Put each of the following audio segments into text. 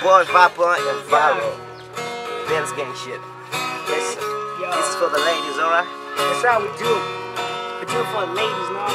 boy Vapor and Valo. Ben's gang shit. Listen, this is for the ladies, alright? That's how we do. We do it for the ladies, no?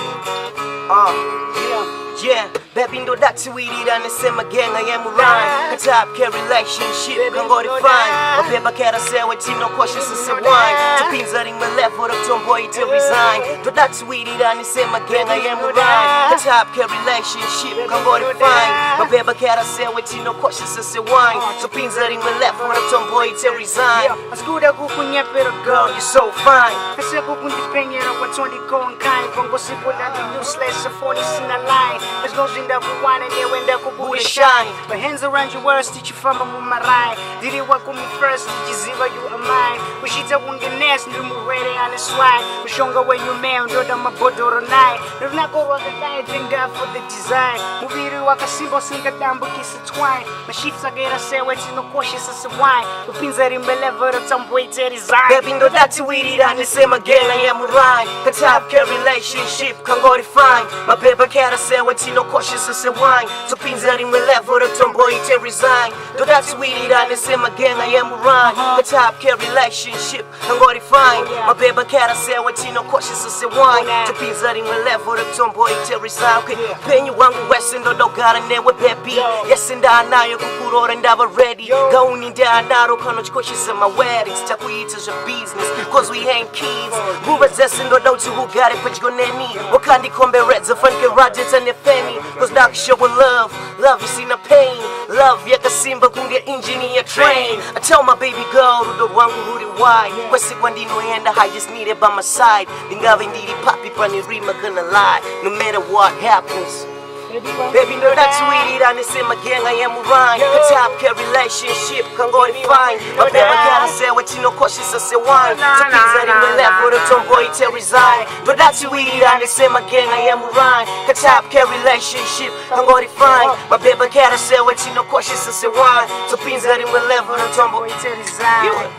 Yeah, baby ndo dachiwirira nesema gang I am rhyme. A top care relationship kango define. Mabeba kera sewe tino cautious se wine. Tupinza ring my left for the tomboy to resign. Ndo dachiwirira nesema gang I am rhyme. A top care relationship kango define. Mabeba kera sewe tino cautious se wine. Tupinza ring my left for the tomboy to resign. Askuda kukunya pero Girl, you're so fine. Kasi kukundi penyera kwa 20 kong kind. Kongo sipo dati useless sa 40 sina line. As long as you kuwana newenda kubuda shine. But hands around your words, teach you from a mumarai. Did it work with me first, did you ziva you a mine? Ushita wunga nest, new ready on the swine. Ushonga when you man, do the mabodoro night. If not go rock the night, thank God for the design. Mubiri waka simbo singa dambu kiss a twine. My sheets are get a say what you no cautious as a wine. The pins are in my level of some way to design. Baby, no that's we did on the same again, I am rhyme. The top care relationship can go define. My paper cat say what you no cautious as a wine. So pins are in my level of tomboy to resign. No that's we did on the same again, I am rhyme. The top care relationship can go define. My paper cat say what you no cautious as a wine. So pins are in my level of tomboy to resign. Okay, penny wangu west and do gara newe baby. Yes and I now you kukuro and I'm ready. Going in there now kano cautious at my weddings. Chakuita's your business, cause we ain't kids. Buba zessin do don't you who got it, but you gonna need. Wakandi kombe reds of funky Rogers and the Femi. Cause now show with love, love you see the pain. Love yaka simba kunge engineer train. I tell my baby girl do the wangu who the why. Kwesi kwandi no yenda I just need it by my side. Dingavi ndiri papi pani rima gonna lie. No matter what happens. Baby, no that's sweetie, and it's in my gang, I am rhyme. The top care relationship can go define. My baby gotta say what you know, cautious as a wine. So things that in the left for the tomboy to resign. But that's sweetie, and it's in my gang, I am rhyme. The top care relationship can go define. My baby gotta say what you know, cautious as a wine. So things that in the left for the tomboy to resign.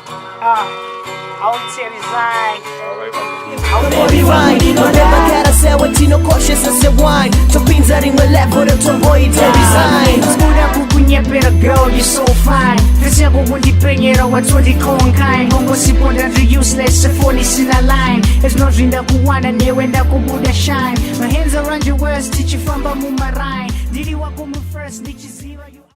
I want to resign. Baby wine, you know never gotta say what you know, cautious as a wine. So pins are in my left for the tomboy to resign. Skuda kukunya pero girl, you're so fine. Kasi kukundi penyera wa 20 kong kind. Kongo sipo dati useless sa 40 sina line. As no rinda kuwana newenda kubuda shine. My hands around your words, teach you from bamumarai. Didi wako mu first, nichi zero.